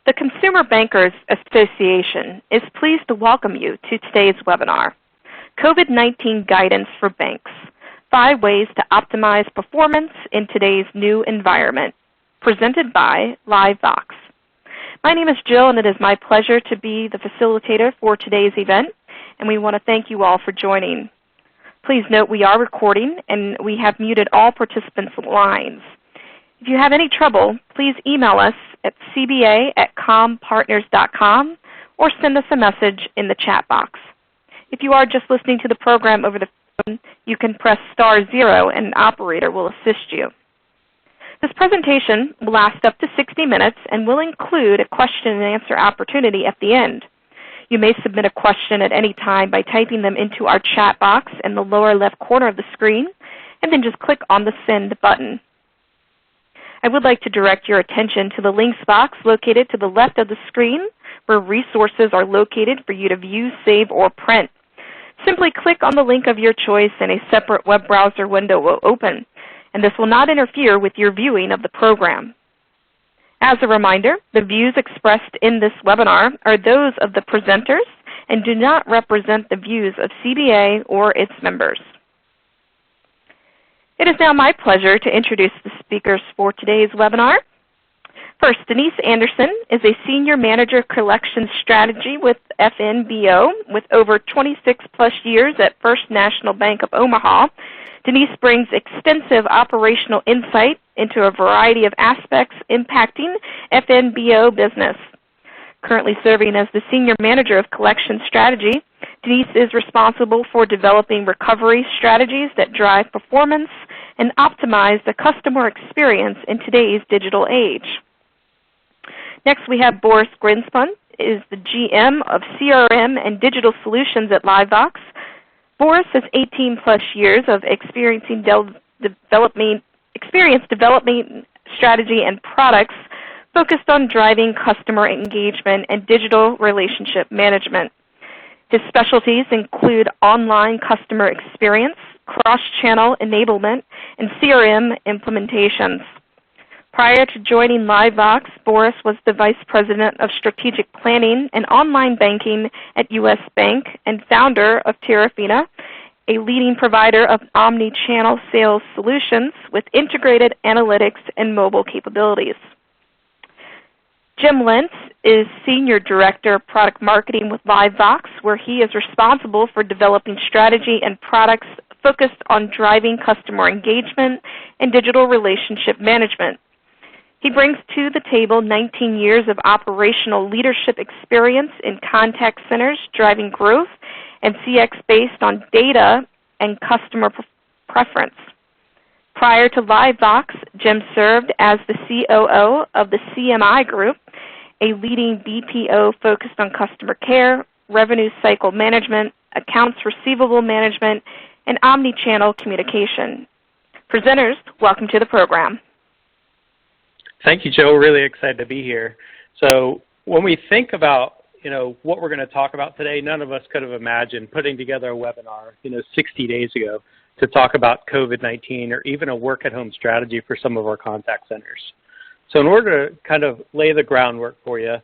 The Consumer Bankers Association is pleased to welcome you to today's webinar, COVID-19 Guidance for Banks, 5 Ways to Optimize Performance in Today's New Environment, presented by LiveVox. My name is Jill, and it is my pleasure to be the facilitator for today's event, and we want to thank you all for joining. Please note we are recording, and we have muted all participants' lines. If you have any trouble, please email us at cba@compartners.com or send us a message in the chat box. If you are just listening to the program over the phone, you can press *0 and an operator will assist you. This presentation will last up to 60 minutes and will include a question and answer opportunity at the end. You may submit a question at any time by typing them into our chat box in the lower left corner of the screen, and then just click on the send button. I would like to direct your attention to the links box located to the left of the screen where resources are located for you to view, save, or print. Simply click on the link of your choice and a separate web browser window will open, and this will not interfere with your viewing of the program. As a reminder, the views expressed in this webinar are those of the presenters and do not represent the views of CBA or its members. It is now my pleasure to introduce the speakers for today's webinar. First, Denise Anderson is a Senior Manager Collections Strategy with FNBO with over 26+ years at First National Bank of Omaha. Denise brings extensive operational insight into a variety of aspects impacting FNBO business. Currently serving as the Senior Manager of Collections Strategy, Denise is responsible for developing recovery strategies that drive performance and optimize the customer experience in today's digital age. Next, we have Boris Grinspan, is the GM of CRM and Digital Solutions at LiveVox. Boris has 18+ years of experience developing strategy and products focused on driving customer engagement and digital relationship management. His specialties include online customer experience, cross-channel enablement, and CRM implementations. Prior to joining LiveVox, Boris was the Vice President of Strategic Planning and Online Banking at U.S. Bank and founder of Terrafina, a leading provider of omni-channel sales solutions with integrated analytics and mobile capabilities. Jim Lentz is Senior Director of Product Marketing with LiveVox, where he is responsible for developing strategy and products focused on driving customer engagement and digital relationship management. He brings to the table 19 years of operational leadership experience in contact centers, driving growth, and CX based on data and customer preference. Prior to LiveVox, Jim served as the COO of the CMI Group, a leading BPO focused on customer care, revenue cycle management, accounts receivable management, and omni-channel communication. Presenters, welcome to the program. Thank you, Joe. Really excited to be here. So when we think about what we're going to talk about today, none of us could have imagined putting together a webinar 60 days ago to talk about COVID-19 or even a work-at-home strategy for some of our contact centers. So in order to kind of lay the groundwork for you,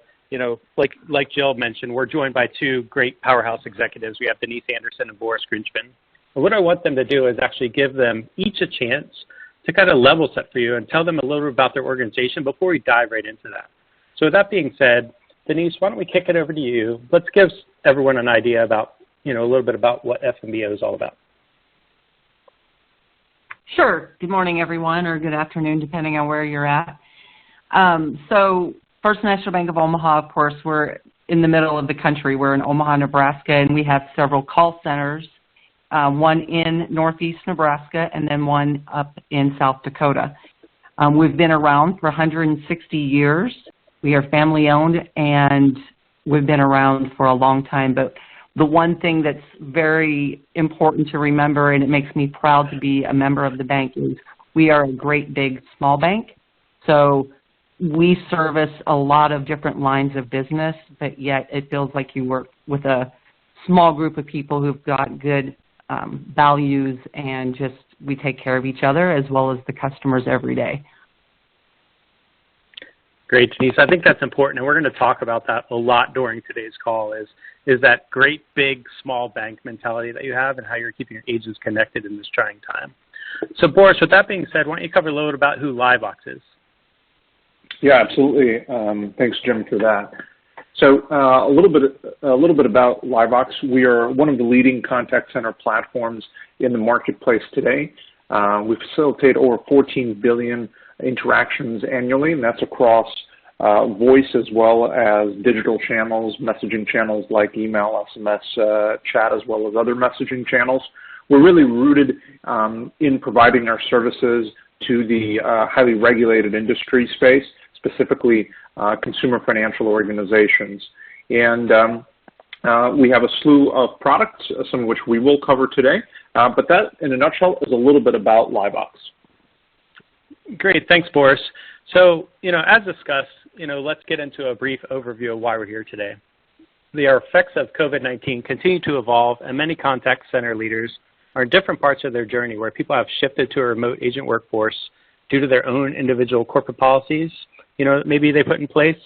like Jill mentioned, we're joined by 2 great powerhouse executives. We have Denise Anderson and Boris Grinspan. And what I want them to do is actually give them each a chance to kind of level set for you and tell them a little bit about their organization before we dive right into that. So with that being said, Denise, why don't we kick it over to you? Let's give everyone an idea about, a little bit about what FNBO is all about. Sure. Good morning, everyone, or good afternoon, depending on where you're at. So First National Bank of Omaha, of course, we're in the middle of the country. We're in Omaha, Nebraska, and we have several call centers, one in northeast Nebraska and then one up in South Dakota. We've been around for 160 years. We are family-owned, and we've been around for a long time. But the one thing that's very important to remember, and it makes me proud to be a member of the bank, is we are a great big small bank. So we service a lot of different lines of business, but yet it feels like you work with a small group of people who've got good values, and just we take care of each other as well as the customers every day. Great, Denise. I think that's important, and we're going to talk about that a lot during today's call, is that great, big, small bank mentality that you have and how you're keeping your agents connected in this trying time. So, Boris, with that being said, why don't you cover a little bit about who LiveVox is? Yeah, absolutely. Thanks, Jim, for that. So a little bit about LiveVox. We are one of the leading contact center platforms in the marketplace today. We facilitate over 14 billion interactions annually, and that's across voice as well as digital channels, messaging channels like email, SMS, chat, as well as other messaging channels. We're really rooted in providing our services to the highly regulated industry space, specifically consumer financial organizations. And we have a slew of products, some of which we will cover today, but that, in a nutshell, is a little bit about LiveVox. Great, thanks, Boris. So, as discussed, let's get into a brief overview of why we're here today. The effects of COVID-19 continue to evolve, and many contact center leaders are in different parts of their journey where people have shifted to a remote agent workforce due to their own individual corporate policies, maybe they put in place,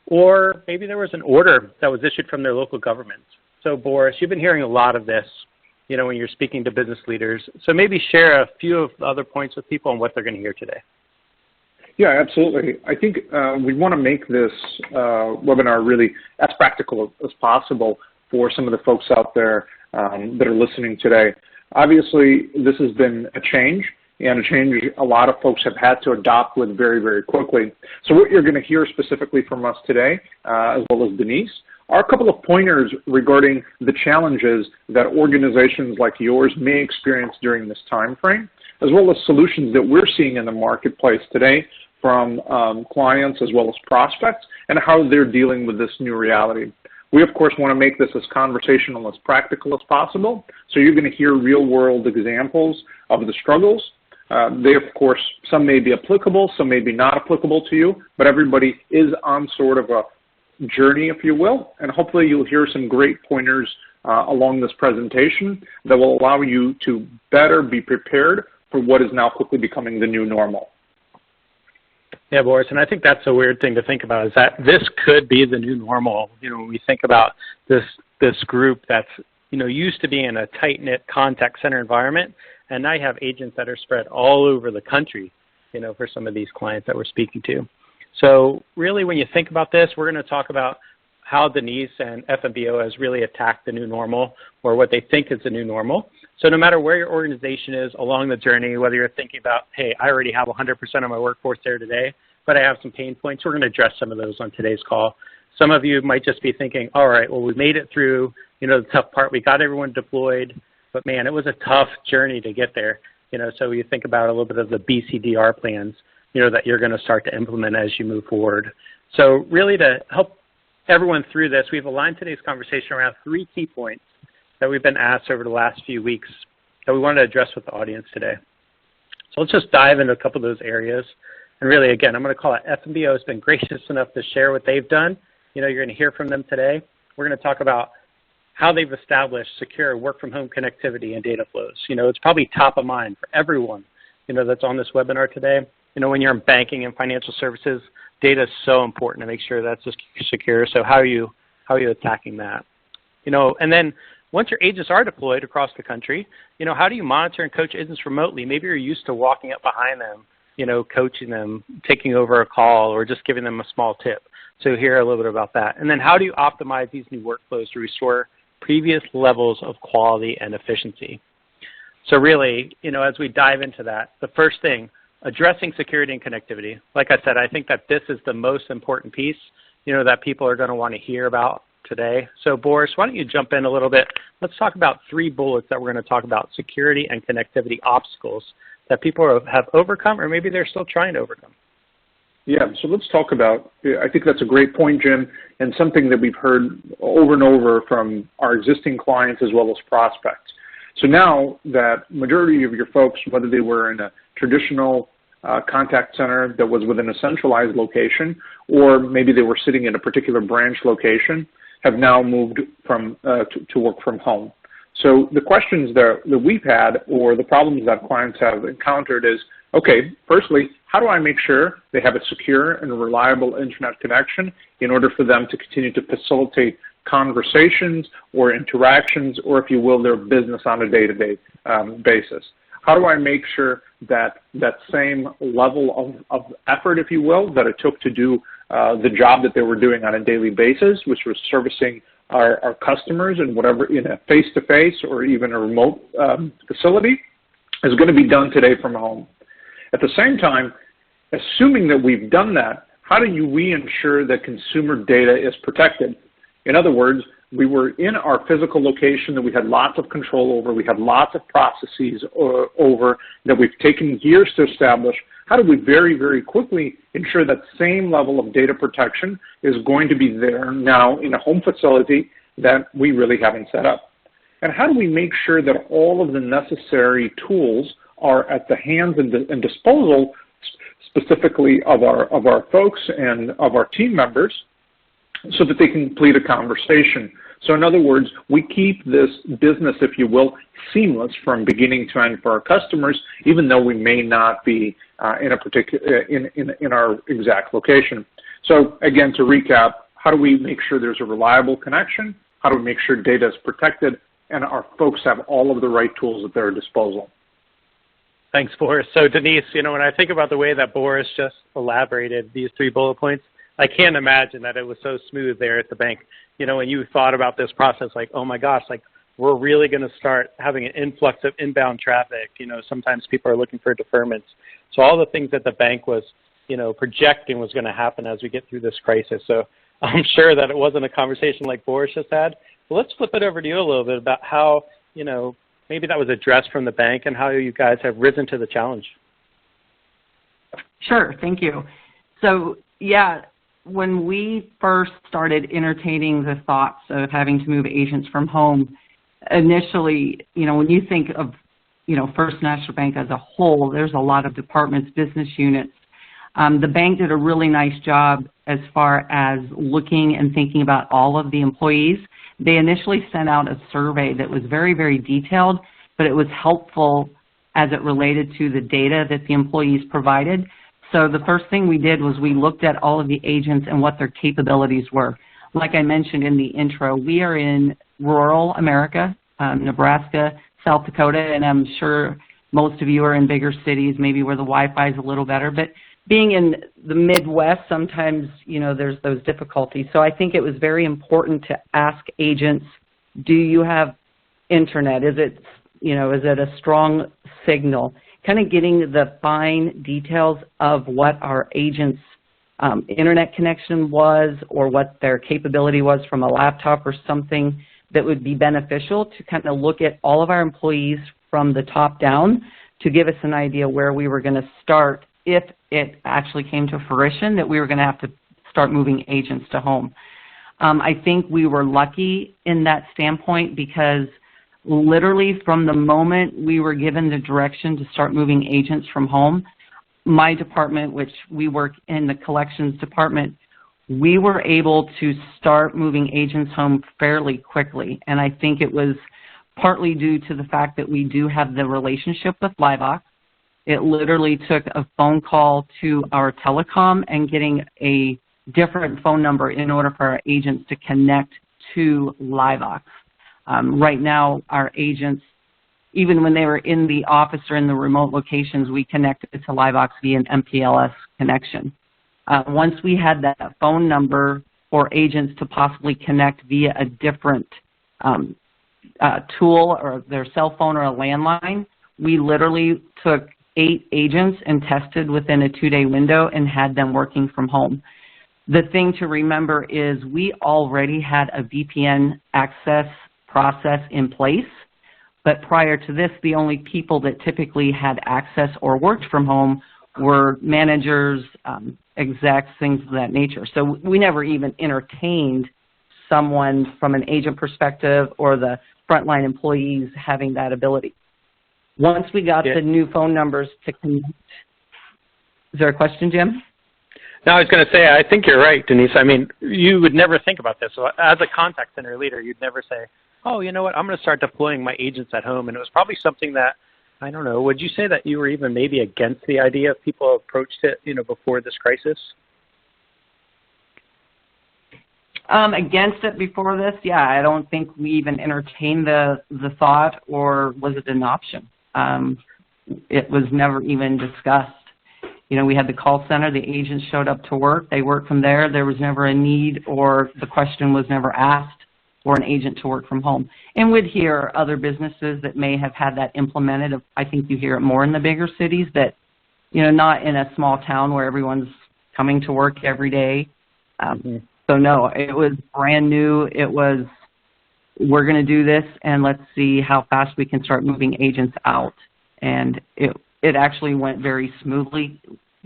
or maybe there was an order that was issued from their local government. So, Boris, you've been hearing a lot of this, when you're speaking to business leaders. So maybe share a few of the other points with people on what they're going to hear today. Yeah, absolutely. I think we want to make this webinar really as practical as possible for some of the folks out there that are listening today. Obviously, this has been a change, and a change a lot of folks have had to adopt with very, very quickly. So what you're going to hear specifically from us today, as well as Denise, are a couple of pointers regarding the challenges that organizations like yours may experience during this time frame, as well as solutions that we're seeing in the marketplace today from clients as well as prospects, and how they're dealing with this new reality. We, of course, want to make this as conversational, as practical as possible, so you're going to hear real-world examples of the struggles. They, of course, some may be applicable, some may be not applicable to you, but everybody is on sort of a journey, if you will, and hopefully you'll hear some great pointers along this presentation that will allow you to better be prepared for what is now quickly becoming the new normal. Yeah, Boris, and I think that's a weird thing to think about, is that this could be the new normal. When we think about this group that's, used to be in a tight-knit contact center environment, and now you have agents that are spread all over the country, for some of these clients that we're speaking to. So really, when you think about this, we're going to talk about how Denise and FNBO has really attacked the new normal, or what they think is the new normal. So no matter where your organization is along the journey, whether you're thinking about, hey, I already have 100% of my workforce there today, but I have some pain points, we're going to address some of those on today's call. Some of you might just be thinking, all right, well, we made it through, the tough part. We got everyone deployed, but man, it was a tough journey to get there. So you think about a little bit of the BCDR plans, that you're going to start to implement as you move forward. So really, to help everyone through this, we've aligned today's conversation around 3 key points that we've been asked over the last few weeks that we wanted to address with the audience today. So let's just dive into a couple of those areas. And really, again, I'm going to call it FNBO has been gracious enough to share what they've done. You're going to hear from them today. We're going to talk about how they've established secure work-from-home connectivity and data flows. It's probably top of mind for everyone, that's on this webinar today. When you're in banking and financial services, data is so important to make sure that's secure. So how are you attacking that? And then once your agents are deployed across the country, how do you monitor and coach agents remotely? Maybe you're used to walking up behind them, coaching them, taking over a call, or just giving them a small tip. So hear a little bit about that. And then how do you optimize these new workflows to restore previous levels of quality and efficiency? So really, as we dive into that, the first thing, addressing security and connectivity. Like I said, I think that this is the most important piece, that people are going to want to hear about today. So Boris, why don't you jump in a little bit? Let's talk about 3 bullets that we're going to talk about security and connectivity obstacles that people have overcome, or maybe they're still trying to overcome. Yeah, so let's talk about, I think that's a great point, Jim, and something that we've heard over and over from our existing clients as well as prospects. So now that majority of your folks, whether they were in a traditional contact center that was within a centralized location, or maybe they were sitting in a particular branch location, have now moved from to work from home. So the questions that we've had, or the problems that clients have encountered, is Okay, firstly, how do I make sure they have a secure and reliable internet connection in order for them to continue to facilitate conversations or interactions, or if you will, their business on a day-to-day basis? How do I make sure that that same level of effort, if you will, that it took to do the job that they were doing on a daily basis, which was servicing our customers in whatever, in a face-to-face or even a remote facility, is going to be done today from home? At the same time, assuming that we've done that, how do we ensure that consumer data is protected? In other words, we were in our physical location that we had lots of control over, we had lots of processes over that we've taken years to establish. How do we very, very quickly ensure that same level of data protection is going to be there now in a home facility that we really haven't set up? And how do we make sure that all of the necessary tools are at the hands and disposal specifically of our folks and of our team members so that they can complete a conversation? So in other words, we keep this business, if you will, seamless from beginning to end for our customers, even though we may not be in a particular in our exact location. So again, to recap, how do we make sure there's a reliable connection? How do we make sure data is protected and our folks have all of the right tools at their disposal? Thanks, Boris. So Denise, when I think about the way that Boris just elaborated these 3 bullet points, I can't imagine that it was so smooth there at the bank. When you thought about this process, like, oh my gosh, like we're really going to start having an influx of inbound traffic. Sometimes people are looking for deferments. So all the things that the bank was, projecting was going to happen as we get through this crisis. So I'm sure that it wasn't a conversation like Boris just had. But let's flip it over to you a little bit about how, maybe that was addressed from the bank and how you guys have risen to the challenge. Sure, thank you. So, yeah, when we first started entertaining the thoughts of having to move agents from home, initially, when you think of, First National Bank as a whole, there's a lot of departments, business units. The bank did a really nice job as far as looking and thinking about all of the employees. They initially sent out a survey that was very, very detailed, but it was helpful as it related to the data that the employees provided. So the first thing we did was we looked at all of the agents and what their capabilities were. Like I mentioned in the intro, we are in rural America, Nebraska, South Dakota, and I'm sure most of you are in bigger cities, maybe where the Wi-Fi is a little better. But being in the Midwest, sometimes, there's those difficulties. So I think it was very important to ask agents, do you have internet? Is it a strong signal? Kind of getting the fine details of what our agents' internet connection was or what their capability was from a laptop or something that would be beneficial to kind of look at all of our employees from the top down to give us an idea where we were going to start if it actually came to fruition that we were going to have to start moving agents to home. I think we were lucky in that standpoint because literally from the moment we were given the direction to start moving agents from home, my department, which we work in the collections department, we were able to start moving agents home fairly quickly. And I think it was partly due to the fact that we do have the relationship with LiveVox. It literally took a phone call to our telecom and getting a different phone number in order for our agents to connect to LiveVox. Right now, our agents, even when they were in the office or in the remote locations, we connected to LiveVox via an MPLS connection. Once we had that phone number for agents to possibly connect via a different tool or their cell phone or a landline, we literally took 8 agents and tested within a 2-day window and had them working from home. The thing to remember is we already had a VPN access process in place, but prior to this, the only people that typically had access or worked from home were managers, execs, things of that nature. So we never even entertained someone from an agent perspective or the frontline employees having that ability. Once we got the new phone numbers to connect, is there a question, Jim? No, I was going to say, I think you're right, Denise. I mean, you would never think about this. So as a contact center leader, you'd never say, oh, you know what, I'm going to start deploying my agents at home. And it was probably something that I don't know, would you say that you were even maybe against the idea if people approached it, before this crisis? Against it before this, yeah, I don't think we even entertained the thought, or was it an option? It was never even discussed. We had the call center, the agents showed up to work, they worked from there. There was never a need, or the question was never asked for an agent to work from home. And we'd hear other businesses that may have had that implemented. I think you hear it more in the bigger cities, that, not in a small town where everyone's coming to work every day. So no, it was brand new. It was, we're going to do this, and let's see how fast we can start moving agents out. And it actually went very smoothly,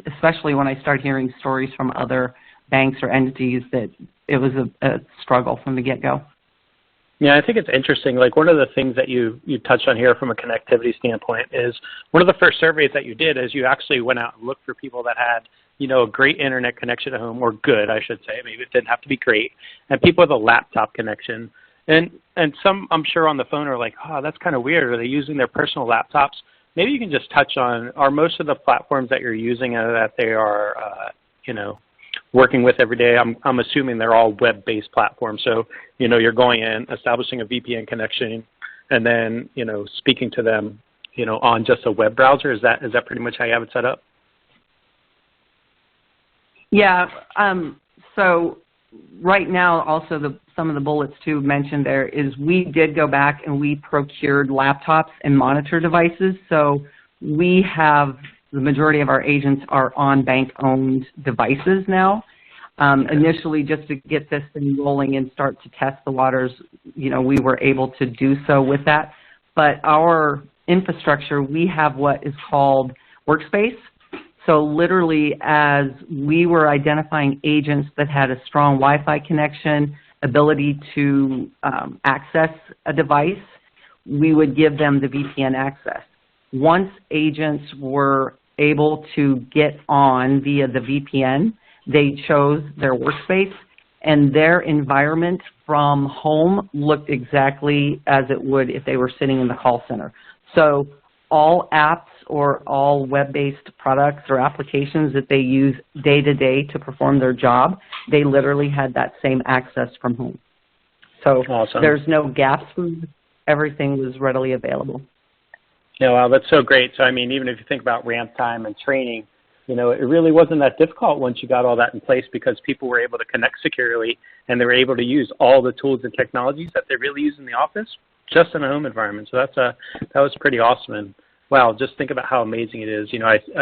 especially when I started hearing stories from other banks or entities that it was a struggle from the get-go. Yeah, I think it's interesting. Like, one of the things that you touched on here from a connectivity standpoint is one of the first surveys that you did is you actually went out and looked for people that had, a great internet connection at home, or good, I should say. Maybe it didn't have to be great, and people with a laptop connection. And some, I'm sure, on the phone are like, oh, that's kind of weird. Are they using their personal laptops? Maybe you can just touch on, are most of the platforms that you're using that they are, working with every day, I'm assuming they're all web-based platforms. So, you're going in, establishing a VPN connection, and then, speaking to them, on just a web browser. Is that pretty much how you have it set up? Yeah. So right now, also some of the bullets too mentioned there is we did go back and we procured laptops and monitor devices. So we have, the majority of our agents are on bank-owned devices now. Initially, just to get this thing rolling and start to test the waters, we were able to do so with that. But our infrastructure, we have what is called Workspace. So literally, as we were identifying agents that had a strong Wi-Fi connection, ability to access a device, we would give them the VPN access. Once agents were able to get on via the VPN, they chose their workspace, and their environment from home looked exactly as it would if they were sitting in the call center. So all apps or all web-based products or applications that they use day-to-day to perform their job, they literally had that same access from home. So awesome. There's no gaps. Everything was readily available. Yeah, wow, that's so great. So, I mean, even if you think about ramp time and training, it really wasn't that difficult once you got all that in place, because people were able to connect securely, and they were able to use all the tools and technologies that they really use in the office just in a home environment. So that was pretty awesome. And wow, just think about how amazing it is.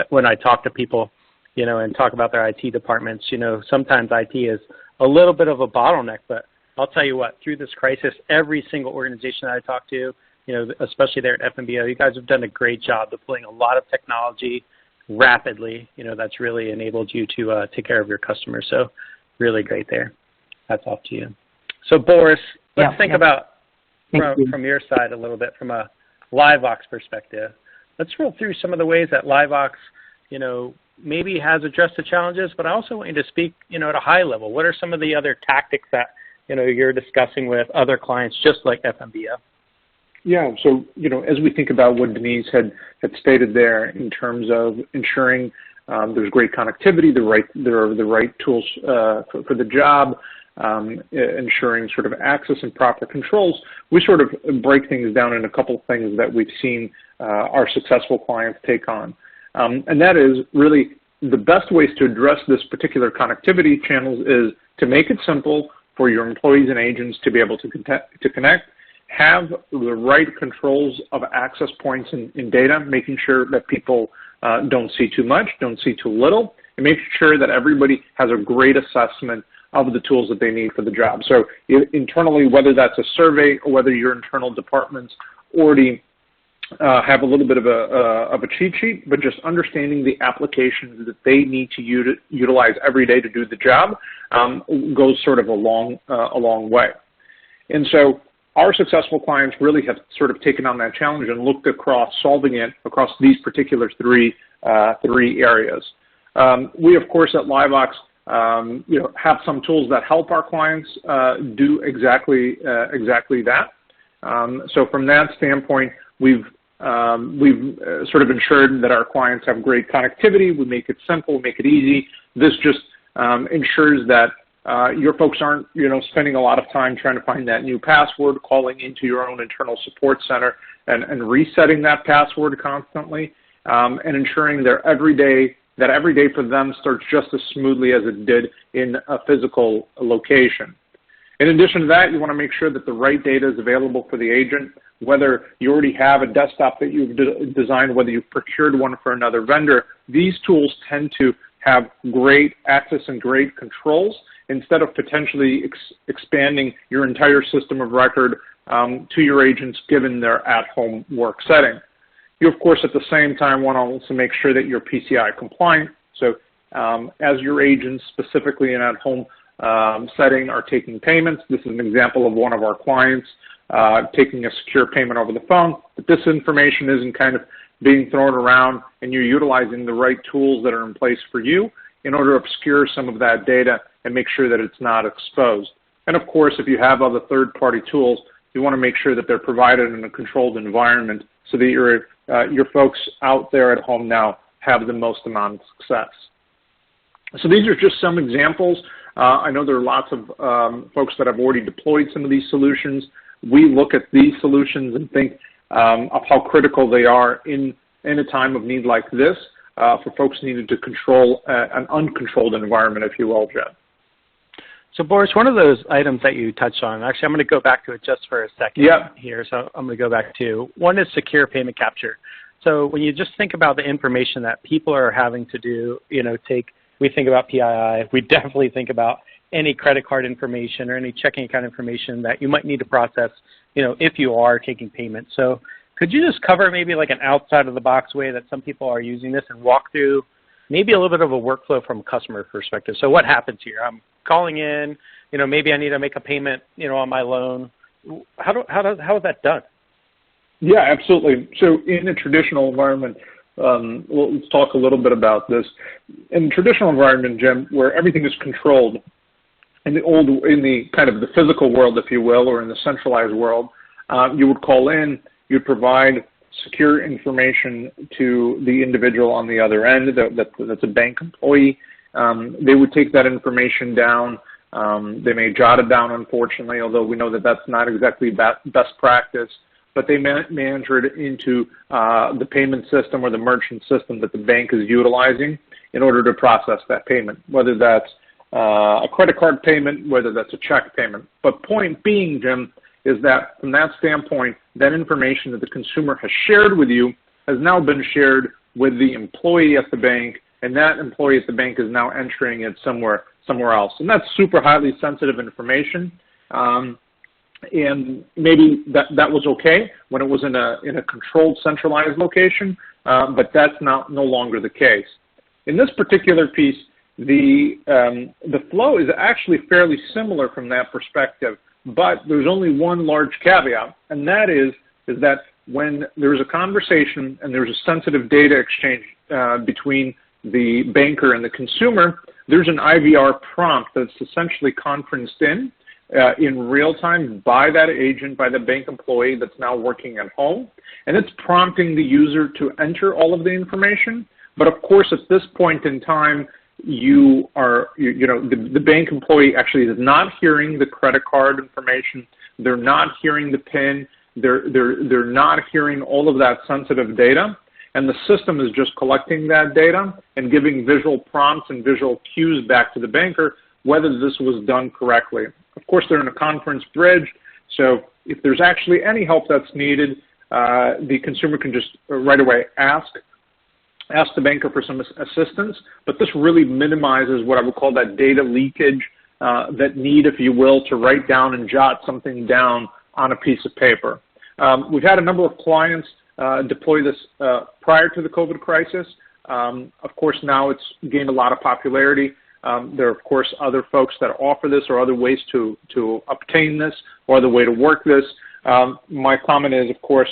When I talk to people, and talk about their IT departments, sometimes IT is a little bit of a bottleneck, but I'll tell you what, through this crisis, every single organization that I talk to, especially there at FNBO, you guys have done a great job deploying a lot of technology rapidly, that's really enabled you to take care of your customers. So really great there. That's off to you. So Boris, let's think about from your side a little bit from a LiveVox perspective. Let's roll through some of the ways that LiveVox, maybe has addressed the challenges, but I also want you to speak, at a high level. What are some of the other tactics that, you're discussing with other clients just like FNBO? Yeah, so, as we think about what Denise had stated there in terms of ensuring there's great connectivity, there are the right tools for the job, ensuring sort of access and proper controls, we sort of break things down in a couple of things that we've seen our successful clients take on. And that is really the best ways to address this particular connectivity channels is to make it simple for your employees and agents to be able to connect, have the right controls of access points in data, making sure that people don't see too much, don't see too little, and making sure that everybody has a great assessment of the tools that they need for the job. So internally, whether that's a survey or whether your internal departments already have a little bit of a cheat sheet, but just understanding the applications that they need to utilize every day to do the job goes sort of a long way. And so our successful clients really have sort of taken on that challenge and looked across solving it across these particular three areas. We, of course, at LiveVox, have some tools that help our clients do exactly that. So from that standpoint, we've We've sort of ensured that our clients have great connectivity. We make it simple, make it easy. This just ensures that your folks aren't, spending a lot of time trying to find that new password, calling into your own internal support center and resetting that password constantly, and ensuring that every day for them starts just as smoothly as it did in a physical location. In addition to that, you want to make sure that the right data is available for the agent, whether you already have a desktop that you've designed, whether you've procured one for another vendor. These tools tend to have great access and great controls instead of potentially expanding your entire system of record to your agents given their at-home work setting. You, of course, at the same time want to also make sure that you're PCI compliant. So as your agents, specifically in at-home setting, are taking payments, this is an example of one of our clients taking a secure payment over the phone, but this information isn't kind of being thrown around, and you're utilizing the right tools that are in place for you in order to obscure some of that data and make sure that it's not exposed. And of course, if you have other third-party tools, you want to make sure that they're provided in a controlled environment so that your folks out there at home now have the most amount of success. So these are just some examples. I know there are lots of folks that have already deployed some of these solutions. We look at these solutions and think of how critical they are in a time of need like this for folks needed to control an uncontrolled environment, if you will, Jen. So, Boris, one of those items that you touched on, actually, I'm going to go back to it just for a second here. So I'm going to go back to, one is secure payment capture. So when you just think about the information that people are having to do, we think about PII, we definitely think about any credit card information or any checking account information that you might need to process, if you are taking payments. So could you just cover maybe like an outside of the box way that some people are using this and walk through maybe a little bit of a workflow from a customer perspective? So what happens here? I'm calling in, maybe I need to make a payment, on my loan. How is that done? Yeah, absolutely. So in a traditional environment, let's talk a little bit about this. In a traditional environment, Jim, where everything is controlled, in the kind of the physical world, if you will, or in the centralized world, you would call in, you'd provide secure information to the individual on the other end, that's a bank employee. They would take that information down. They may jot it down, unfortunately, although we know that that's not exactly best practice, but they may enter it into the payment system or the merchant system that the bank is utilizing in order to process that payment, whether that's a credit card payment, whether that's a check payment. But point being, Jim, is that from that standpoint, that information that the consumer has shared with you has now been shared with the employee at the bank, and that employee at the bank is now entering it somewhere else. And that's super highly sensitive information. And maybe that was okay when it was in a controlled, centralized location, but that's no longer the case. In this particular piece, the flow is actually fairly similar from that perspective, but there's only one large caveat, and that is that when there's a conversation and there's a sensitive data exchange between the banker and the consumer, there's an IVR prompt that's essentially conferenced in real time by that agent, by the bank employee that's now working at home, and it's prompting the user to enter all of the information. But of course, at this point in time, the bank employee actually is not hearing the credit card information. They're not hearing the PIN. They're not hearing all of that sensitive data. And the system is just collecting that data and giving visual prompts and visual cues back to the banker whether this was done correctly. Of course, they're in a conference bridge, so if there's actually any help that's needed, the consumer can just right away ask the banker for some assistance, but this really minimizes what I would call that data leakage, that need, if you will, to write down and jot something down on a piece of paper. We've had a number of clients deploy this prior to the COVID crisis. Of course, now it's gained a lot of popularity. There are, of course, other folks that offer this or other ways to obtain this or other way to work this. My comment is, of course,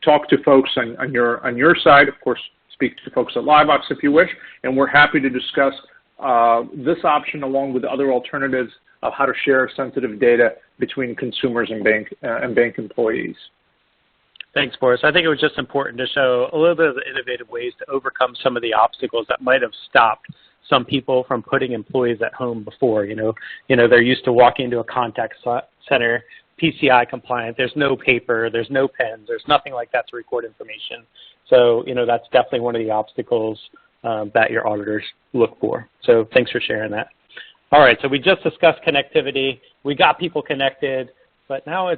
talk to folks on your side. Of course, speak to folks at LiveVox if you wish, and we're happy to discuss this option along with other alternatives of how to share sensitive data between consumers and bank employees. Thanks, Boris. I think it was just important to show a little bit of the innovative ways to overcome some of the obstacles that might have stopped some people from putting employees at home before. They're used to walking into a contact center, PCI compliant. There's no paper, there's no pens, there's nothing like that to record information. So, that's definitely one of the obstacles that your auditors look for. So thanks for sharing that. All right, so we just discussed connectivity. We got people connected, but now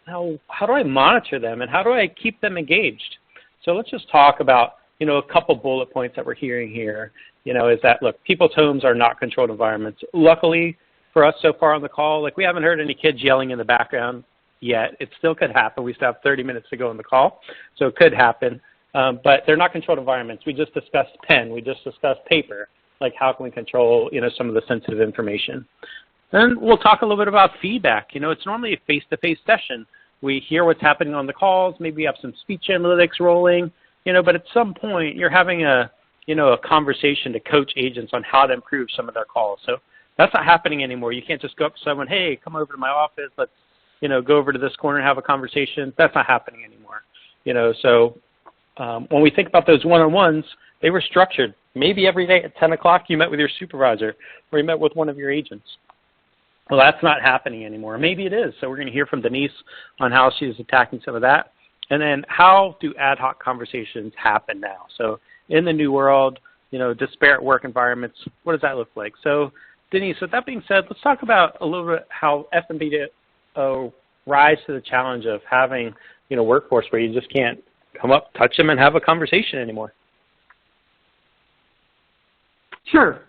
how do I monitor them and how do I keep them engaged? So let's just talk about, a couple bullet points that we're hearing here, is that, look, people's homes are not controlled environments. Luckily for us so far on the call, we haven't heard any kids yelling in the background yet. It still could happen. We still have 30 minutes to go in the call, so it could happen. But they're not controlled environments. We just discussed pen. We just discussed paper. How can we control, some of the sensitive information? Then we'll talk a little bit about feedback. It's normally a face-to-face session. We hear what's happening on the calls. Maybe we have some speech analytics rolling, but at some point you're having a conversation to coach agents on how to improve some of their calls. So that's not happening anymore. You can't just go up to someone, hey, come over to my office. Let's, go over to this corner and have a conversation. That's not happening anymore. So when we think about those one-on-ones, they were structured. Maybe every day at 10 o'clock you met with your supervisor or you met with one of your agents. Well, that's not happening anymore. Maybe it is. So we're going to hear from Denise on how she's attacking some of that. And then how do ad hoc conversations happen now? So in the new world, disparate work environments, what does that look like? So Denise, with that being said, let's talk about a little bit how FNBO rise to the challenge of having, workforce where you just can't come up, touch them, and have a conversation anymore. Sure.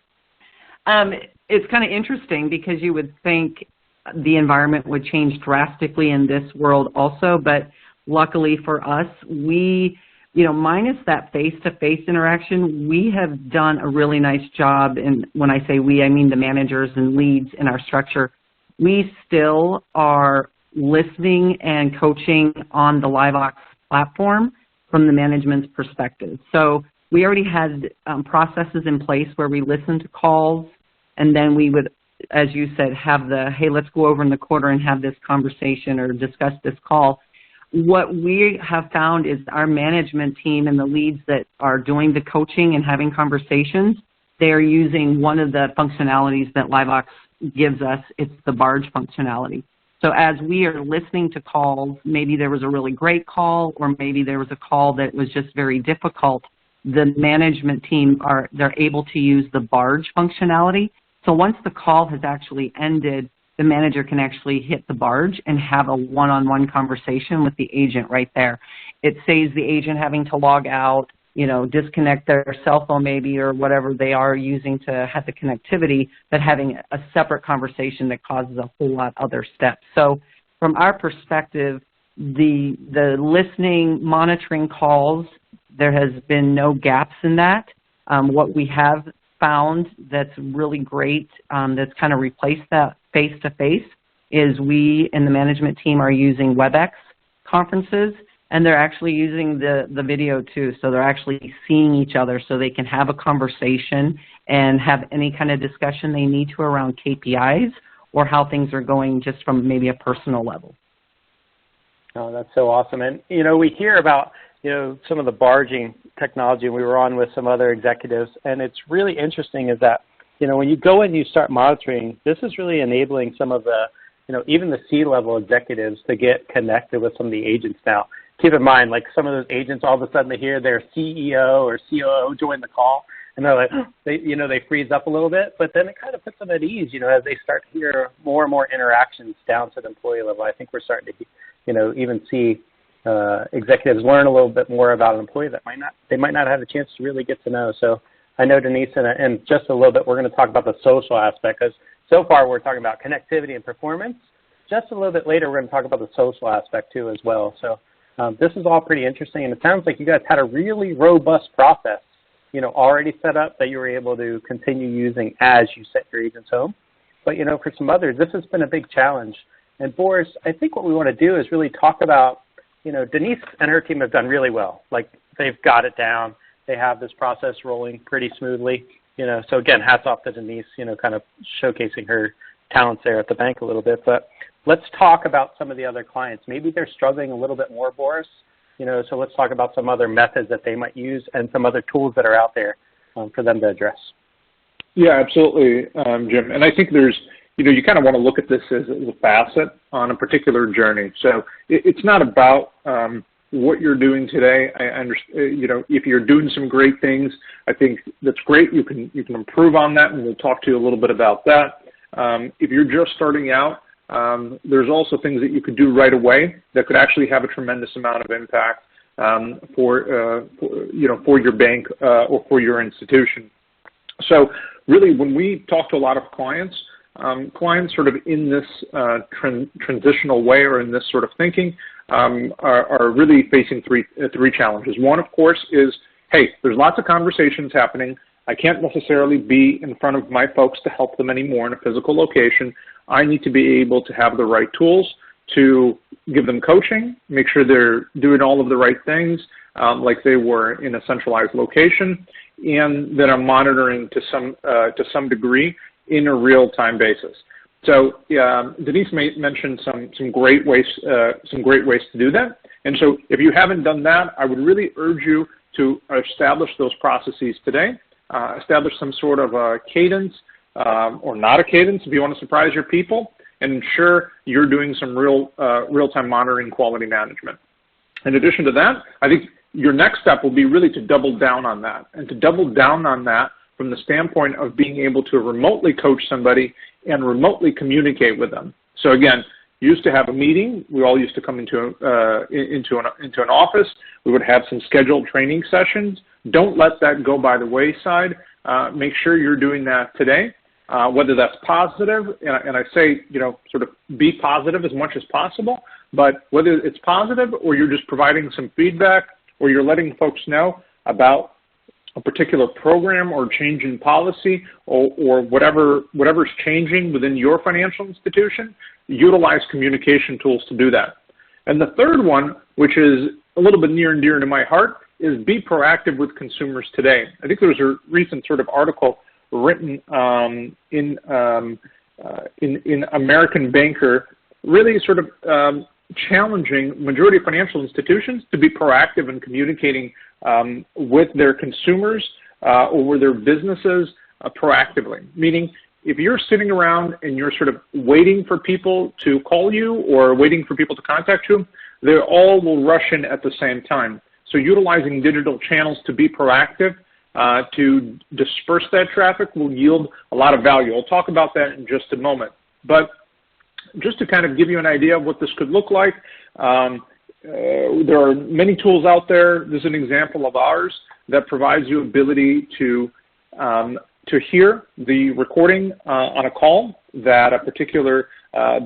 It's kind of interesting because you would think the environment would change drastically in this world also, but luckily for us, we, minus that face-to-face interaction, we have done a really nice job, and when I say we, I mean the managers and leads in our structure. We still are listening and coaching on the LiveVox platform from the management's perspective. So we already had processes in place where we listened to calls, and then we would, as you said, have the, hey, let's go over in the quarter and have this conversation or discuss this call. What we have found is our management team and the leads that are doing the coaching and having conversations, they're using one of the functionalities that LiveVox gives us. It's the barge functionality. So as we are listening to calls, maybe there was a really great call or maybe there was a call that was just very difficult, the management team, they're able to use the barge functionality. So once the call has actually ended, the manager can actually hit the barge and have a one-on-one conversation with the agent right there. It saves the agent having to log out, disconnect their cell phone maybe or whatever they are using to have the connectivity, but having a separate conversation that causes a whole lot of other steps. So from our perspective, the listening, monitoring calls, there has been no gaps in that. What we have found that's really great, that's kind of replaced that face-to-face, is we in the management team are using WebEx conferences, and they're actually using the video too. So they're actually seeing each other so they can have a conversation and have any kind of discussion they need to around KPIs or how things are going just from maybe a personal level. Oh, that's so awesome. And, we hear about, some of the barging technology. We were on with some other executives, and it's really interesting is that, when you go and you start monitoring, this is really enabling some of the, even the C-level executives to get connected with some of the agents now. Keep in mind, some of those agents, all of a sudden they hear their CEO or COO join the call, and they're like, they freeze up a little bit, but then it kind of puts them at ease, as they start to hear more and more interactions down to the employee level. I think we're starting to, even see executives learn a little bit more about an employee that they might not have a chance to really get to know. So I know, Denise, and just a little bit, we're going to talk about the social aspect, because so far we're talking about connectivity and performance. Just a little bit later, we're going to talk about the social aspect too as well. So this is all pretty interesting, and it sounds like you guys had a really robust process, already set up that you were able to continue using as you set your agents home. But, for some others, this has been a big challenge. And Boris, I think what we want to do is really talk about, Denise and her team have done really well. They've got it down. They have this process rolling pretty smoothly. So again, hats off to Denise, kind of showcasing her talents there at the bank a little bit. But let's talk about some of the other clients. Maybe they're struggling a little bit more, Boris. So let's talk about some other methods that they might use and some other tools that are out there for them to address. Yeah, absolutely, Jim. And I think there's, you kind of want to look at this as a facet on a particular journey. So it's not about what you're doing today. I understand, if you're doing some great things, I think that's great. You can improve on that, and we'll talk to you a little bit about that. If you're just starting out, there's also things that you could do right away that could actually have a tremendous amount of impact for your bank or for your institution. So really, when we talk to a lot of clients, clients sort of in this transitional way or in this sort of thinking are really facing three challenges. One, of course, is, hey, there's lots of conversations happening. I can't necessarily be in front of my folks to help them anymore in a physical location. I need to be able to have the right tools to give them coaching, make sure they're doing all of the right things like they were in a centralized location, and that I'm monitoring to some degree in a real-time basis. So Denise mentioned some great ways to do that. And so if you haven't done that, I would really urge you to establish those processes today. Establish some sort of a cadence or not a cadence if you want to surprise your people, and ensure you're doing some real-time monitoring, quality management. In addition to that, I think your next step will be really to double down on that, and to double down on that from the standpoint of being able to remotely coach somebody and remotely communicate with them. So again, you used to have a meeting. We all used to come into an office. We would have some scheduled training sessions. Don't let that go by the wayside. Make sure you're doing that today, whether that's positive, and I say, sort of be positive as much as possible, but whether it's positive or you're just providing some feedback or you're letting folks know about a particular program or change in policy or whatever's changing within your financial institution, utilize communication tools to do that. And the third one, which is a little bit near and dear to my heart, is be proactive with consumers today. I think there was a recent sort of article written in American Banker, really sort of challenging majority of financial institutions to be proactive in communicating with their consumers or with their businesses proactively. Meaning, if you're sitting around and you're sort of waiting for people to call you or waiting for people to contact you, they all will rush in at the same time. So utilizing digital channels to be proactive, to disperse that traffic will yield a lot of value. I'll talk about that in just a moment. But just to kind of give you an idea of what this could look like, there are many tools out there. There's an example of ours that provides you ability to hear the recording on a call that a particular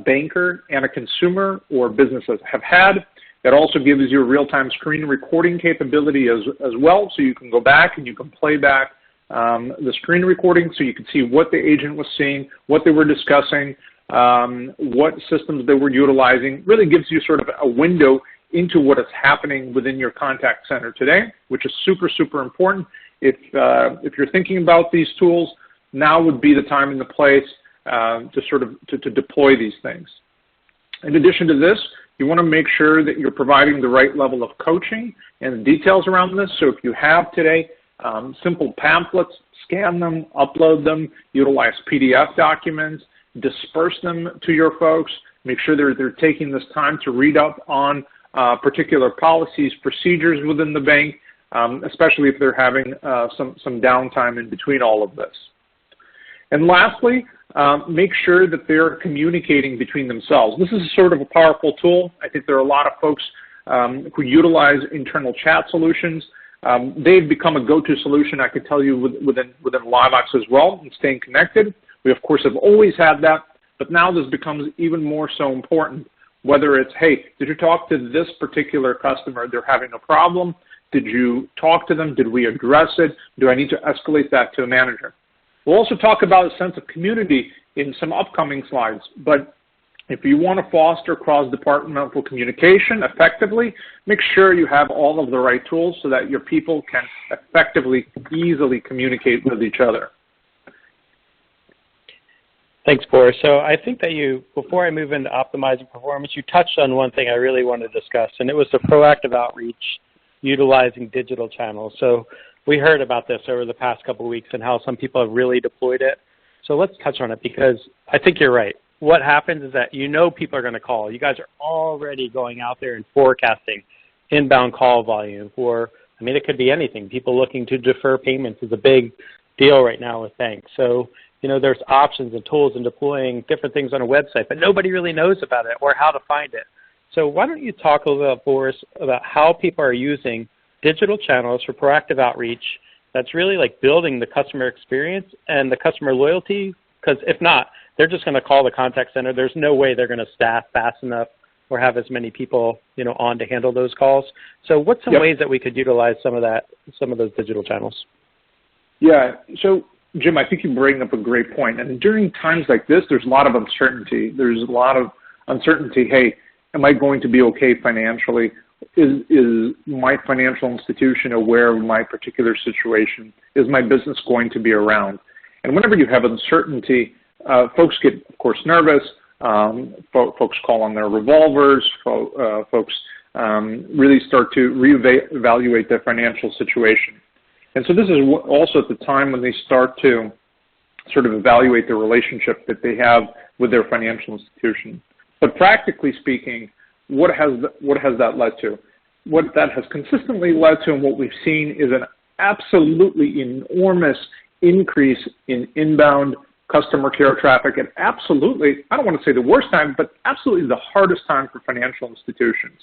banker and a consumer or businesses have had. That also gives you a real-time screen recording capability as well, so you can go back and you can play back the screen recording so you can see what the agent was seeing, what they were discussing, what systems they were utilizing. Really gives you sort of a window into what is happening within your contact center today, which is super, super important. If you're thinking about these tools, now would be the time and the place to deploy these things. In addition to this, you want to make sure that you're providing the right level of coaching and details around this. So if you have today simple pamphlets, scan them, upload them, utilize PDF documents, disperse them to your folks, make sure they're taking this time to read up on particular policies, procedures within the bank, especially if they're having some downtime in between all of this. And lastly, make sure that they're communicating between themselves. This is sort of a powerful tool. I think there are a lot of folks who utilize internal chat solutions. They've become a go-to solution, I can tell you, within LiveVox as well, and staying connected. We, of course, have always had that, but now this becomes even more so important, whether it's, hey, did you talk to this particular customer? They're having a problem. Did you talk to them? Did we address it? Do I need to escalate that to a manager? We'll also talk about a sense of community in some upcoming slides, but if you want to foster cross-departmental communication effectively, make sure you have all of the right tools so that your people can effectively, easily communicate with each other. Thanks, Boris. So I think that before I move into optimizing performance, you touched on one thing I really wanted to discuss, and it was the proactive outreach utilizing digital channels. So we heard about this over the past couple of weeks and how some people have really deployed it. So let's touch on it because I think you're right. What happens is that people are going to call. You guys are already going out there and forecasting inbound call volume for, it could be anything. People looking to defer payments is a big deal right now with banks. So, there's options and tools in deploying different things on a website, but nobody really knows about it or how to find it. So why don't you talk a little bit, Boris, about how people are using digital channels for proactive outreach that's really like building the customer experience and the customer loyalty? Because if not, they're just going to call the contact center. There's no way they're going to staff fast enough or have as many people, on to handle those calls. So what's some ways that we could utilize some of those digital channels? Yeah. So, Jim, I think you bring up a great point. And during times like this, there's a lot of uncertainty. There's a lot of uncertainty. Hey, am I going to be okay financially? Is my financial institution aware of my particular situation? Is my business going to be around? And whenever you have uncertainty, folks get, of course, nervous. Folks call on their revolvers. Folks really start to reevaluate their financial situation. And so this is also at the time when they start to sort of evaluate the relationship that they have with their financial institution. But practically speaking, what has that led to? What that has consistently led to and what we've seen is an absolutely enormous increase in inbound customer care traffic, and absolutely, I don't want to say the worst time, but absolutely the hardest time for financial institutions.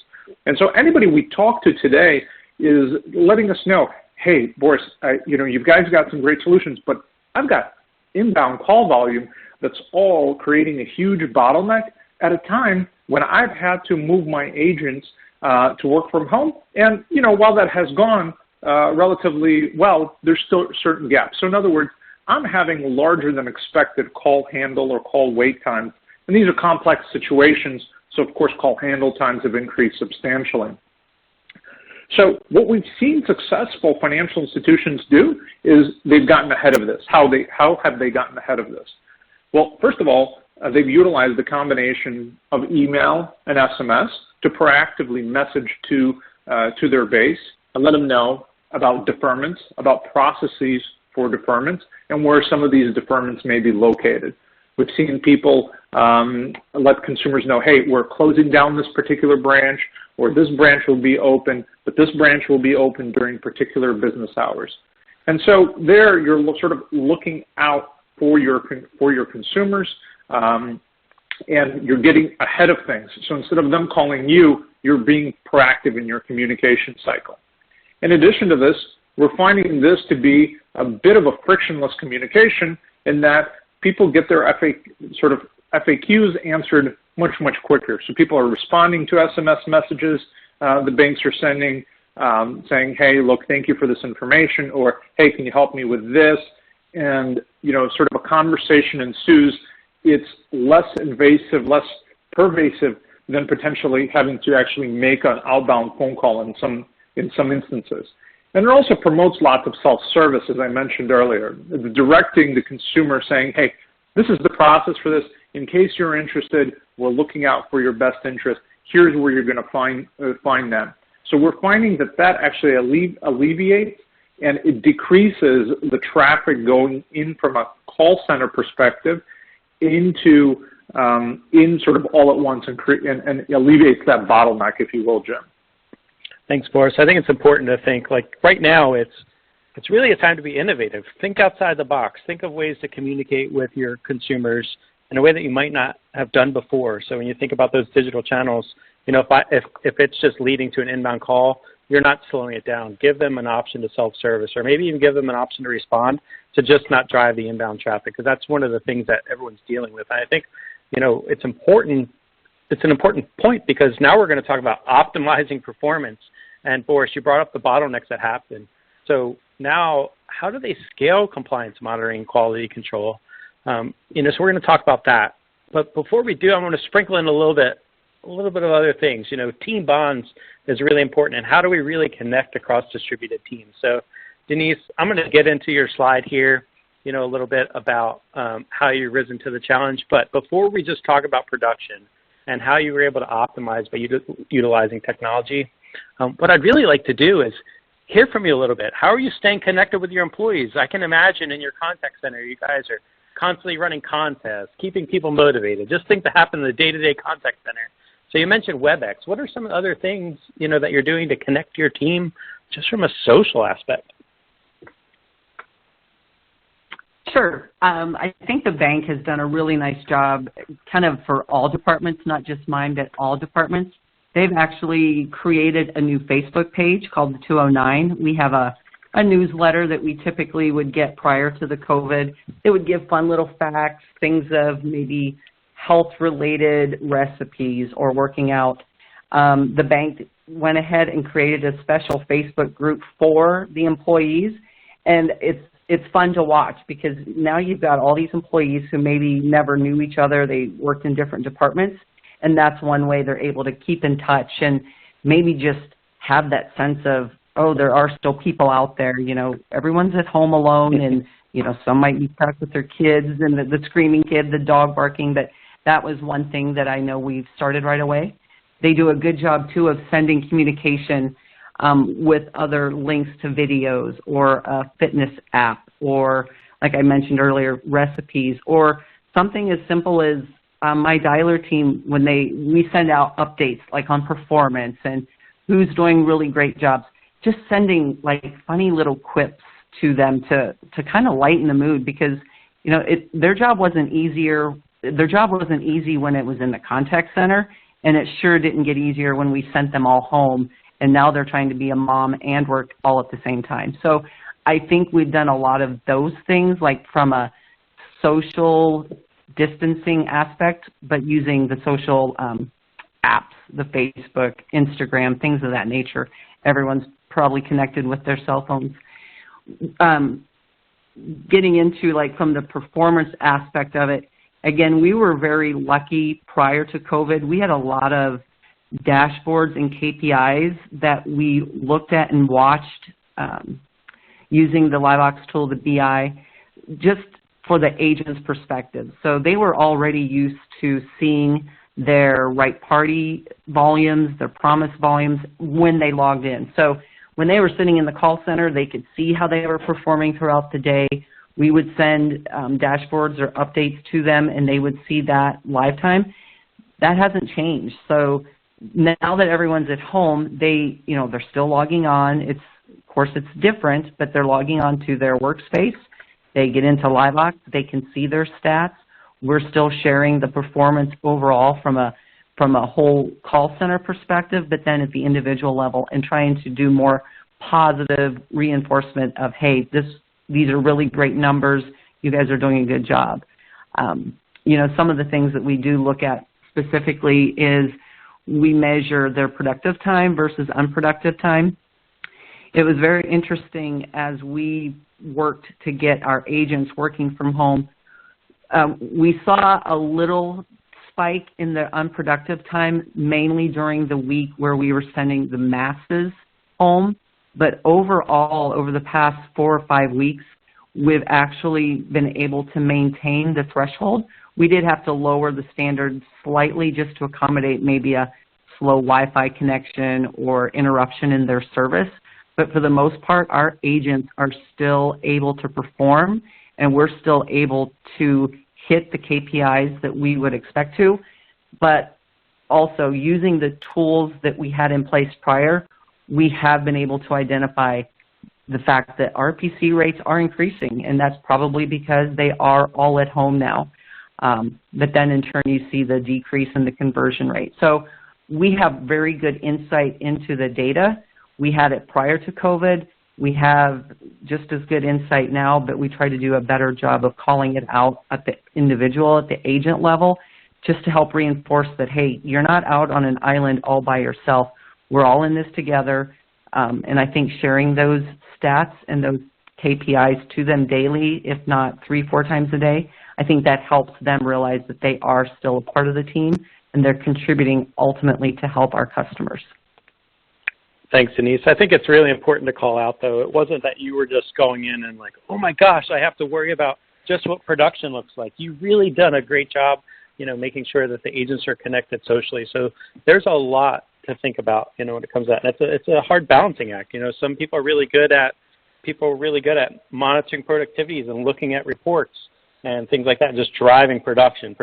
And so anybody we talk to today is letting us know, hey, Boris, you guys got some great solutions, but I've got inbound call volume that's all creating a huge bottleneck at a time when I've had to move my agents to work from home. And, while that has gone relatively well, there's still certain gaps. So in other words, I'm having larger than expected call handle or call wait times. And these are complex situations, so of course call handle times have increased substantially. So what we've seen successful financial institutions do is they've gotten ahead of this. How have they gotten ahead of this? Well, first of all, they've utilized the combination of email and SMS to proactively message to their base and let them know about deferments, about processes for deferments, and where some of these deferments may be located. We've seen people let consumers know, hey, we're closing down this particular branch, or this branch will be open, but this branch will be open during particular business hours. And so there you're sort of looking out for your consumers, and you're getting ahead of things. So instead of them calling you, you're being proactive in your communication cycle. In addition to this, we're finding this to be a bit of a frictionless communication in that people get their FAQs answered much, much quicker. So people are responding to SMS messages the banks are sending, saying, hey, look, thank you for this information, or hey, can you help me with this? And, sort of a conversation ensues. It's less invasive, less pervasive than potentially having to actually make an outbound phone call in some instances. And it also promotes lots of self-service, as I mentioned earlier, directing the consumer saying, hey, this is the process for this. In case you're interested, we're looking out for your best interest. Here's where you're going to find them. So we're finding that actually alleviates and it decreases the traffic going in from a call center perspective into in sort of all at once and alleviates that bottleneck, if you will, Jim. Thanks, Boris. I think it's important to think, like right now, it's really a time to be innovative. Think outside the box. Think of ways to communicate with your consumers in a way that you might not have done before. So when you think about those digital channels, if it's just leading to an inbound call, you're not slowing it down. Give them an option to self-service, or maybe even give them an option to respond to just not drive the inbound traffic, because that's one of the things that everyone's dealing with. And I think, it's important. It's an important point because now we're going to talk about optimizing performance. And Boris, you brought up the bottlenecks that happen. So now, how do they scale compliance monitoring, quality control? So we're going to talk about that. But before we do, I want to sprinkle in a little bit of other things. Team bonds is really important, and how do we really connect across distributed teams? So, Denise, I'm going to get into your slide here, a little bit about how you've risen to the challenge. But before we just talk about production and how you were able to optimize by utilizing technology, what I'd really like to do is hear from you a little bit. How are you staying connected with your employees? I can imagine in your contact center, you guys are constantly running contests, keeping people motivated, just things that happen in the day-to-day contact center. So you mentioned WebEx. What are some other things, that you're doing to connect your team just from a social aspect? Sure. I think the bank has done a really nice job kind of for all departments, not just mine, but all departments. They've actually created a new Facebook page called the 209. We have a newsletter that we typically would get prior to the COVID. It would give fun little facts, things of maybe health-related recipes or working out. The bank went ahead and created a special Facebook group for the employees, and it's fun to watch because now you've got all these employees who maybe never knew each other. They worked in different departments, and that's one way they're able to keep in touch and maybe just have that sense of, oh, there are still people out there. Everyone's at home alone, and, some might be stuck with their kids and the screaming kid, the dog barking, but that was one thing that I know we've started right away. They do a good job, too, of sending communication with other links to videos or a fitness app or, like I mentioned earlier, recipes, or something as simple as my dialer team, when we send out updates like on performance and who's doing really great jobs, just sending like funny little quips to them to kind of lighten the mood because, their job wasn't easy when it was in the contact center, and it sure didn't get easier when we sent them all home. And now they're trying to be a mom and work all at the same time. So I think we've done a lot of those things, like from a social distancing aspect, but using the social apps, the Facebook, Instagram, things of that nature. Everyone's probably connected with their cell phones. Getting into like from the performance aspect of it, again, we were very lucky prior to COVID. We had a lot of dashboards and KPIs that we looked at and watched using the LiveVox tool, the BI, just for the agent's perspective. So they were already used to seeing their right party volumes, their promise volumes when they logged in. So when they were sitting in the call center, they could see how they were performing throughout the day. We would send dashboards or updates to them, and they would see that live time. That hasn't changed. So now that everyone's at home, they're still logging on. Of course, it's different, but they're logging on to their workspace. They get into LiveVox. They can see their stats. We're still sharing the performance overall from a whole call center perspective, but then at the individual level and trying to do more positive reinforcement of, hey, these are really great numbers. You guys are doing a good job. Some of the things that we do look at specifically is we measure their productive time versus unproductive time. It was very interesting as we worked to get our agents working from home. We saw a little spike in the unproductive time, mainly during the week where we were sending the masses home. But overall, over the past 4 or 5 weeks, we've actually been able to maintain the threshold. We did have to lower the standard slightly just to accommodate maybe a slow Wi-Fi connection or interruption in their service. But for the most part, our agents are still able to perform, and we're still able to hit the KPIs that we would expect to. But also using the tools that we had in place prior, we have been able to identify the fact that RPC rates are increasing, and that's probably because they are all at home now. But then in turn, you see the decrease in the conversion rate. So we have very good insight into the data. We had it prior to COVID. We have just as good insight now, but we try to do a better job of calling it out at the individual, at the agent level, just to help reinforce that, hey, you're not out on an island all by yourself. We're all in this together. And I think sharing those stats and those KPIs to them daily, if not 3-4 times a day, I think that helps them realize that they are still a part of the team and they're contributing ultimately to help our customers. Thanks, Denise. I think it's really important to call out, though. It wasn't that you were just going in and like, oh my gosh, I have to worry about just what production looks like. You've really done a great job, making sure that the agents are connected socially. So there's a lot to think about, when it comes to that. And it's a hard balancing act. Some people are really good at monitoring productivities and looking at reports and things like that, and just driving production.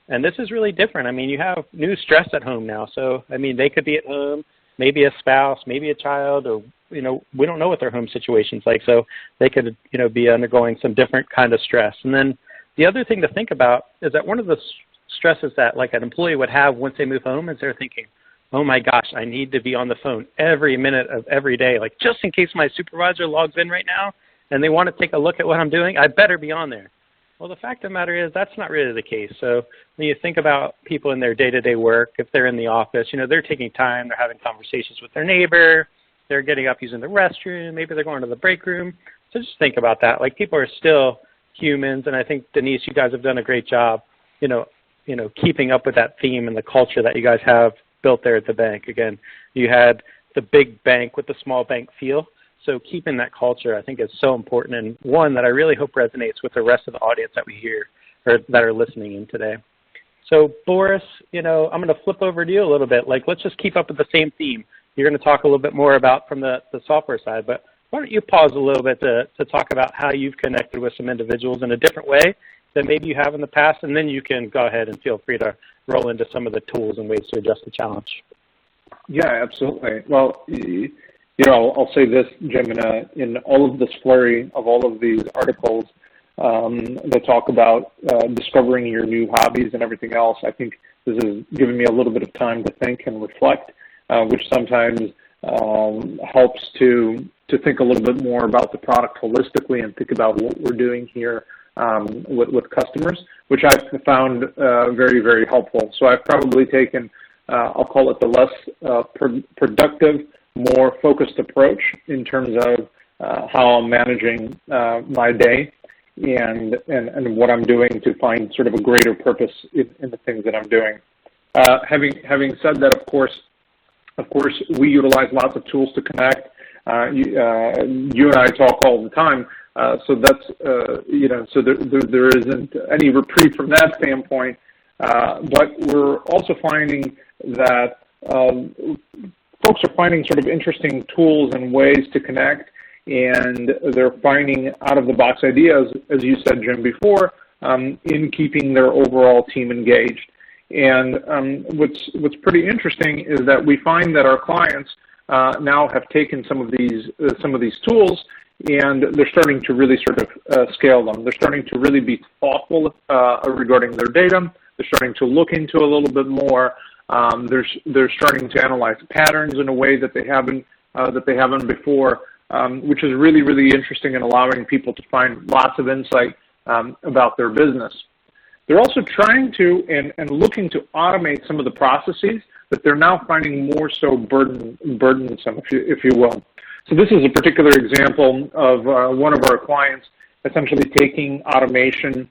And this is really different. I mean, you have new stress at home now. So, they could be at home, maybe a spouse, maybe a child, or, we don't know what their home situation's like. So they could, be undergoing some different kind of stress. And then the other thing to think about is that one of the stresses that like an employee would have once they move home is they're thinking, oh my gosh, I need to be on the phone every minute of every day. Like just in case my supervisor logs in right now and they want to take a look at what I'm doing, I better be on there. Well, the fact of the matter is that's not really the case. So when you think about people in their day-to-day work, if they're in the office, they're taking time, they're having conversations with their neighbor, they're getting up using the restroom, maybe they're going to the break room. So just think about that. Like people are still humans, and I think, Denise, you guys have done a great job, keeping up with that theme and the culture that you guys have built there at the bank. Again, you had the big bank with the small bank feel. So keeping that culture, I think, is so important, and one that I really hope resonates with the rest of the audience that we hear or that are listening in today. So Boris, I'm going to flip over to you a little bit. Like, let's just keep up with the same theme. You're going to talk a little bit more about from the software side, but why don't you pause a little bit to talk about how you've connected with some individuals in a different way than maybe you have in the past, and then you can go ahead and feel free to roll into some of the tools and ways to adjust the challenge. Yeah, absolutely. Well, I'll say this, Jim, in all of this flurry of all of these articles that talk about discovering your new hobbies and everything else, I think this has given me a little bit of time to think and reflect, which sometimes helps to think a little bit more about the product holistically and think about what we're doing here with customers, which I've found very, very helpful. So I've probably taken, I'll call it the less productive, more focused approach in terms of how I'm managing my day and what I'm doing to find sort of a greater purpose in the things that I'm doing. Having said that, of course, we utilize lots of tools to connect. You and I talk all the time, so that's so there isn't any reprieve from that standpoint. But we're also finding that folks are finding sort of interesting tools and ways to connect, and they're finding out-of-the-box ideas, as you said, Jim, before, in keeping their overall team engaged. And what's pretty interesting is that we find that our clients now have taken some of these tools, and they're starting to really sort of scale them. They're starting to really be thoughtful regarding their data. They're starting to look into a little bit more. They're starting to analyze patterns in a way that they haven't before, which is really, really interesting and allowing people to find lots of insight about their business. They're also trying to and looking to automate some of the processes that they're now finding more so burdensome, if you will. So this is a particular example of one of our clients essentially taking automation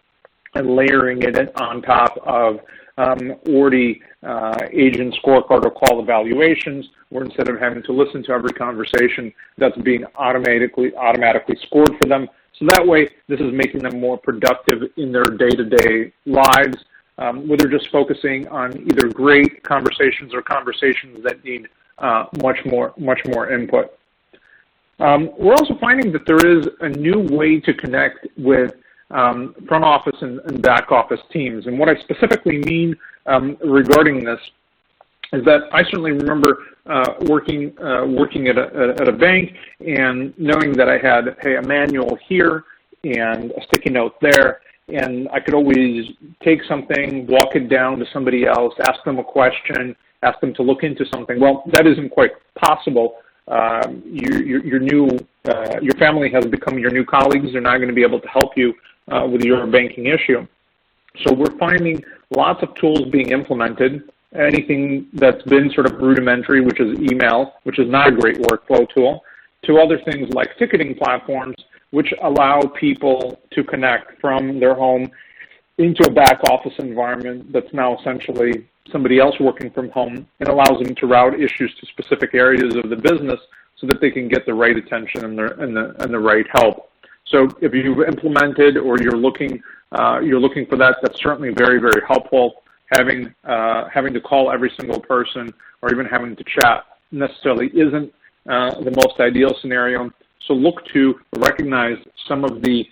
and layering it on top of already agent scorecard or call evaluations, where instead of having to listen to every conversation, that's being automatically scored for them. So that way, this is making them more productive in their day-to-day lives, where they're just focusing on either great conversations or conversations that need much more input. We're also finding that there is a new way to connect with front office and back office teams. And what I specifically mean regarding this is that I certainly remember working at a bank and knowing that I had, a manual here and a sticky note there, and I could always take something, walk it down to somebody else, ask them a question, ask them to look into something. Well, that isn't quite possible. Your family has become your new colleagues. They're not going to be able to help you with your banking issue. So we're finding lots of tools being implemented, anything that's been sort of rudimentary, which is email, which is not a great workflow tool, to other things like ticketing platforms, which allow people to connect from their home into a back office environment that's now essentially somebody else working from home, and allows them to route issues to specific areas of the business so that they can get the right attention and the right help. So if you've implemented or you're looking for that, that's certainly very, very helpful. Having to call every single person or even having to chat necessarily isn't the most ideal scenario. So look to recognize some of the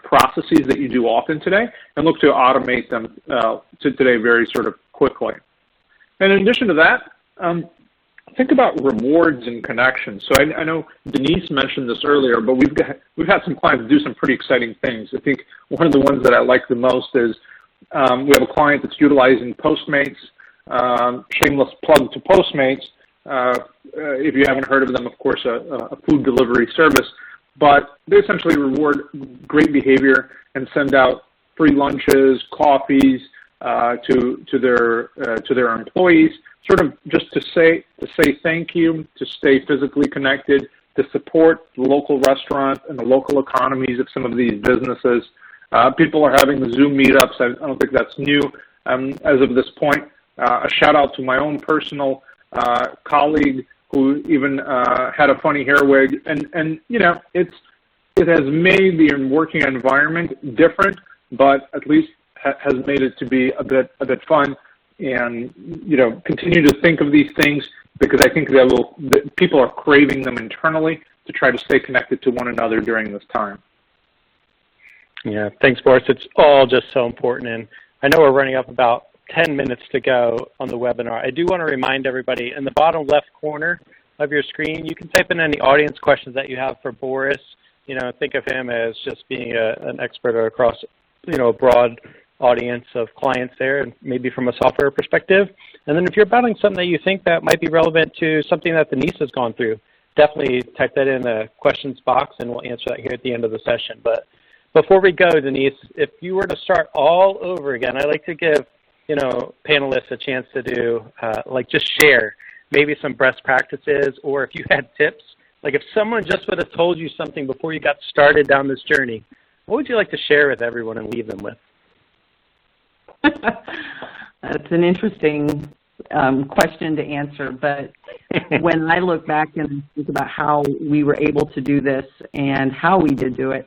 processes that you do often today, and look to automate them to today very sort of quickly. And in addition to that, think about rewards and connections. So I know Denise mentioned this earlier, but we've had some clients do some pretty exciting things. I think one of the ones that I like the most is we have a client that's utilizing Postmates. Shameless plug to Postmates. If you haven't heard of them, of course, a food delivery service. But they essentially reward great behavior and send out free lunches, coffees to their employees, sort of just to say thank you, to stay physically connected, to support the local restaurant and the local economies of some of these businesses. People are having the Zoom meetups. I don't think that's new as of this point. A shout out to my own personal colleague who even had a funny hair wig, and you know, it has made the working environment different, but at least has made it to be a bit fun. And you know, continue to think of these things, because I think that people are craving them internally to try to stay connected to one another during this time. Yeah, thanks, Boris. It's all just so important, and I know we're running up about 10 minutes to go on the webinar. I do want to remind everybody, in the bottom left corner of your screen, you can type in any audience questions that you have for Boris. You know, think of him as just being an expert across, you know, a broad audience of clients there, and maybe from a software perspective. And then if you're battling something that you think that might be relevant to something that Denise has gone through, definitely type that in the questions box, and we'll answer that here at the end of the session. But before we go, Denise, if you were to start all over again, I like to give, you know, panelists a chance to do, just share maybe some best practices, or if you had tips, like if someone just would have told you something before you got started down this journey, what would you like to share with everyone and leave them with? That's an interesting question to answer, but when I look back and think about how we were able to do this and how we did do it,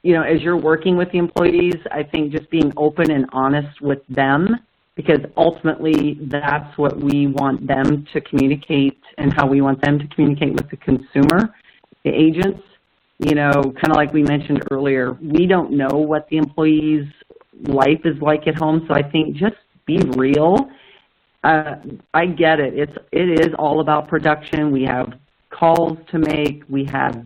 you know, as you're working with the employees, I think just being open and honest with them, because ultimately that's what we want them to communicate and how we want them to communicate with the consumer, the agents. You know, kind of like we mentioned earlier, we don't know what the employee's life is like at home, so I think just be real. I get it. It is all about production. We have calls to make. We have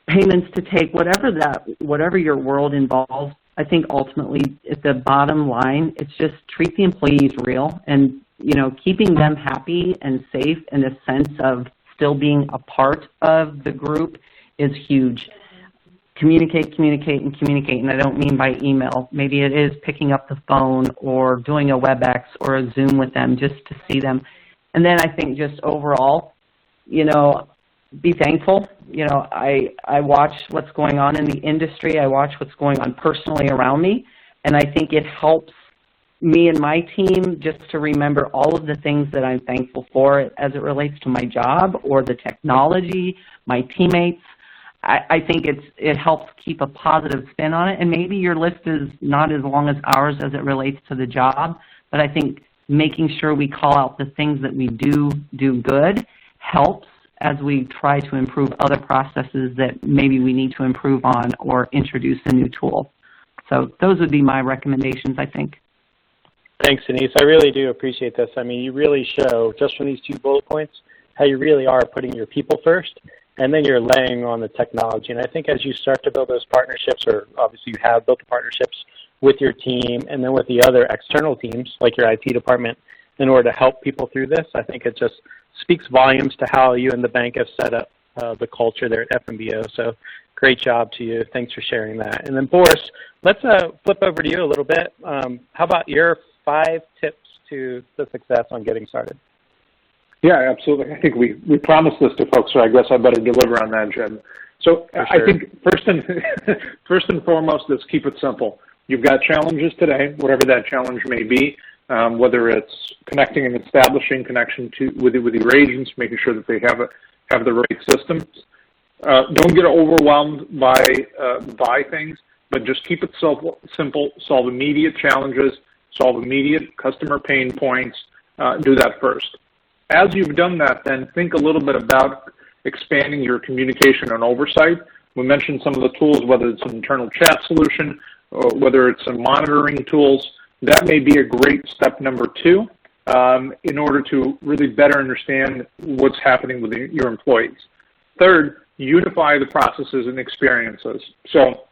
payments to take, whatever your world involves. I think ultimately at the bottom line, it's just treat the employees real, and you know, keeping them happy and safe in a sense of still being a part of the group is huge. Communicate, and I don't mean by email. Maybe it is picking up the phone or doing a WebEx or a Zoom with them just to see them. And then I think just overall, you know, be thankful. You know, I watch what's going on in the industry. I watch what's going on personally around me, and I think it helps me and my team just to remember all of the things that I'm thankful for as it relates to my job or the technology, my teammates. I think it helps keep a positive spin on it, and maybe your list is not as long as ours as it relates to the job, but I think making sure we call out the things that we do good helps as we try to improve other processes that maybe we need to improve on or introduce a new tool. So those would be my recommendations, I think. Thanks, Denise. I really do appreciate this. I mean, you really show, just from these 2 bullet points, how you really are putting your people first, and then you're laying on the technology. And I think as you start to build those partnerships, or obviously you have built the partnerships with your team and then with the other external teams, like your IT department, in order to help people through this, I think it just speaks volumes to how you and the bank have set up the culture there at FNBO. So great job to you. Thanks for sharing that. And then Boris, let's flip over to you a little bit. How about your 5 tips to the success on getting started? Yeah, absolutely. I think we promised this to folks, so I guess I better deliver on that, Jim. So For I sure. think first and foremost, let's keep it simple. You've got challenges today, whatever that challenge may be, whether it's connecting and establishing connection with your agents, making sure that they have the right systems. Don't get overwhelmed by things, but just keep it simple, solve immediate challenges, solve immediate customer pain points, do that first. As you've done that, then think a little bit about expanding your communication and oversight. We mentioned some of the tools, whether it's an internal chat solution, or whether it's some monitoring tools. That may be a great step number 2 in order to really better understand what's happening with your employees. Third, unify the processes and experiences. So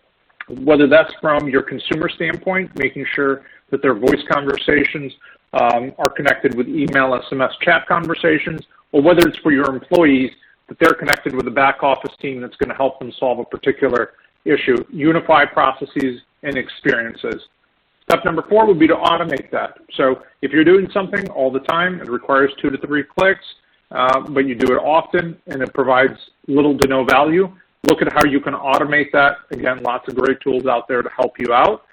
whether that's from your consumer standpoint, making sure that their voice conversations are connected with email, SMS, chat conversations, or whether it's for your employees, that they're connected with a back office team that's going to help them solve a particular issue. Unify processes and experiences. Step number 4 would be to automate that. So if you're doing something all the time, it requires 2 to 3 clicks, but you do it often and it provides little to no value, look at how you can automate that. Again, lots of great tools out there to help you out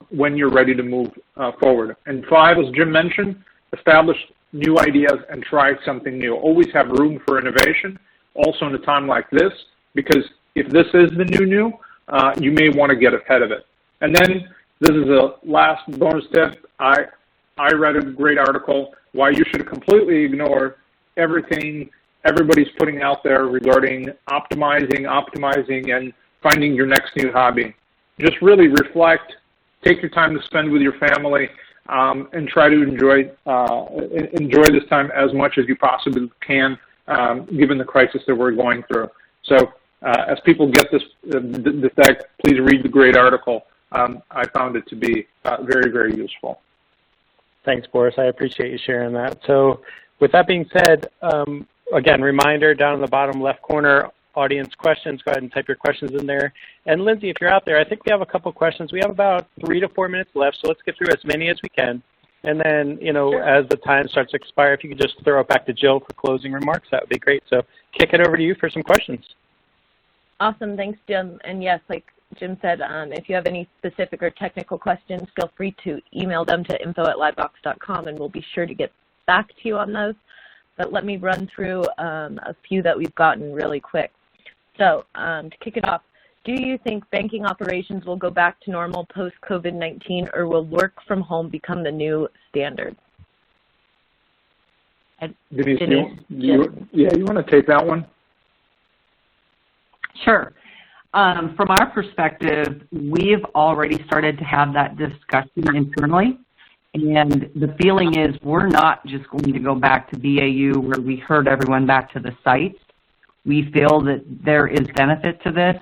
when you're ready to move forward. And 5, as Jim mentioned, establish new ideas and try something new. Always have room for innovation, also in a time like this, because if this is the new, you may want to get ahead of it. And then this is a last bonus tip. I read a great article, why you should completely ignore everything everybody's putting out there regarding optimizing, and finding your next new hobby. Just really reflect, take your time to spend with your family, and try to enjoy this time as much as you possibly can, given the crisis that we're going through. So as people get this deck, please read the great article. I found it to be very, very useful. Thanks, Boris. I appreciate you sharing that. So with that being said, again, reminder down in the bottom left corner, audience questions. Go ahead and type your questions in there. And Lindsay, if you're out there, I think we have a couple questions. We have about 3 to 4 minutes left, so let's get through as many as we can. And then, sure, as the time starts to expire, if you could just throw it back to Jill for closing remarks, that would be great. So kick it over to you for some questions. Awesome. Thanks, Jim. And yes, like Jim said, if you have any specific or technical questions, feel free to email them to info@livevox.com, and we'll be sure to get back to you on those. But let me run through a few that we've gotten really quick. So to kick it off, do you think banking operations will go back to normal post-COVID-19, or will work from home become the new standard? Denise, you want to take that one? Sure. From our perspective, we've already started to have that discussion internally. And the feeling is we're not just going to go back to BAU where we herd everyone back to the sites. We feel that there is benefit to this.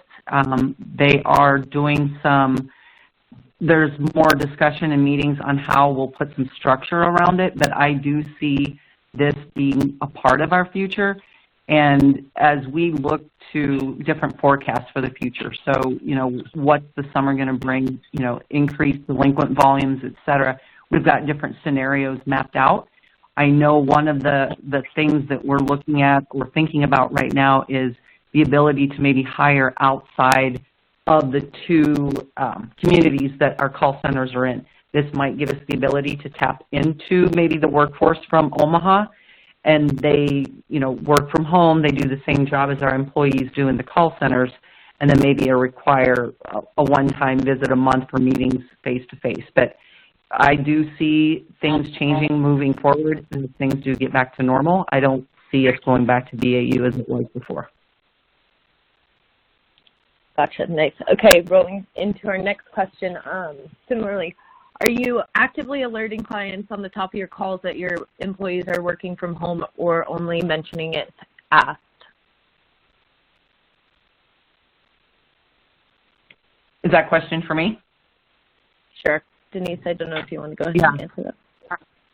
They are doing there's more discussion and meetings on how we'll put some structure around it, but I do see this being a part of our future. And as we look to different forecasts for the future, so, what's the summer going to bring, increased delinquent volumes, et cetera, we've got different scenarios mapped out. I know one of the things that we're looking at or thinking about right now is the ability to maybe hire outside of the 2 communities that our call centers are in. This might give us the ability to tap into maybe the workforce from Omaha, and they, work from home. They do the same job as our employees do in the call centers, and then maybe require a one-time visit a month for meetings face-to-face. But I do see things changing moving forward, and if things do get back to normal, I don't see us going back to BAU as it was before. Gotcha. Nice. Okay, rolling into our next question. Similarly, are you actively alerting clients on the top of your calls that your employees are working from home, or only mentioning it asked? Is that question for me? Sure. Denise, I don't know if you want to go ahead and answer that.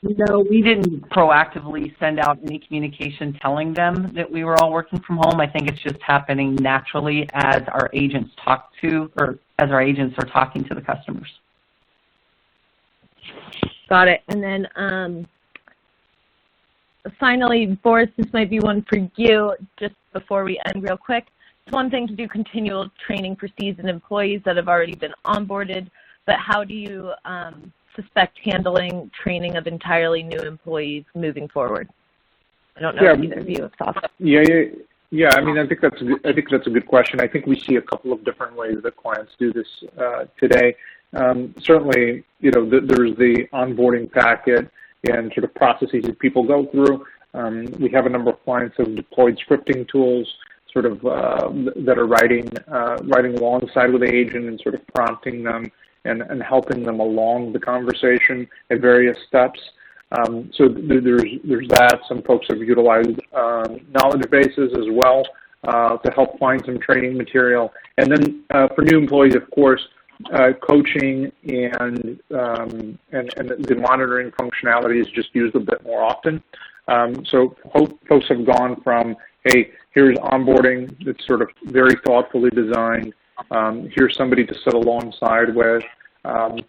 No, we didn't proactively send out any communication telling them that we were all working from home. I think it's just happening naturally as our agents are talking to the customers. Got it. And then finally, Boris, this might be one for you just before we end real quick. It's one thing to do continual training for seasoned employees that have already been onboarded, but how do you suspect handling training of entirely new employees moving forward? I don't know if either of you have thoughts. Yeah. I mean, I think that's a good question. I think we see a couple of different ways that clients do this today. Certainly, there's the onboarding packet and sort of processes that people go through. We have a number of clients who have deployed scripting tools, sort of that are writing alongside with the agent and sort of prompting them and helping them along the conversation at various steps. So there's that. Some folks have utilized knowledge bases as well to help find some training material. And then for new employees, of course, coaching and the monitoring functionality is just used a bit more often. So folks have gone from, hey, here's onboarding that's sort of very thoughtfully designed. Here's somebody to sit alongside with.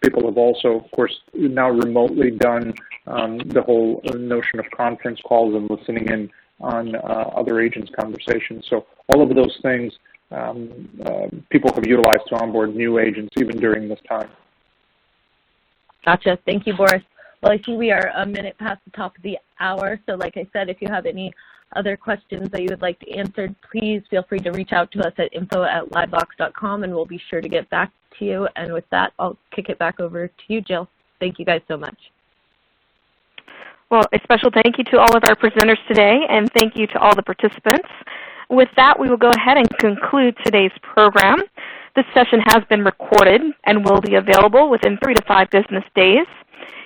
People have also, of course, now remotely done the whole notion of conference calls and listening in on other agents' conversations. So all of those things people have utilized to onboard new agents even during this time. Gotcha. Thank you, Boris. Well, I see we are a minute past the top of the hour. So like I said, if you have any other questions that you would like to answer, please feel free to reach out to us at info@livevox.com, and we'll be sure to get back to you. And with that, I'll kick it back over to you, Jill. Thank you guys so much. Well, a special thank you to all of our presenters today, and thank you to all the participants. With that, we will go ahead and conclude today's program. This session has been recorded and will be available within 3 to 5 business days.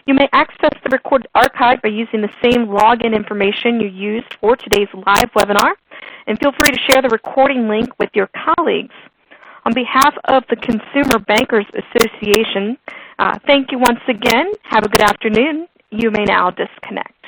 You may access the recorded archive by using the same login information you used for today's live webinar, and feel free to share the recording link with your colleagues. On behalf of the Consumer Bankers Association, thank you once again. Have a good afternoon. You may now disconnect.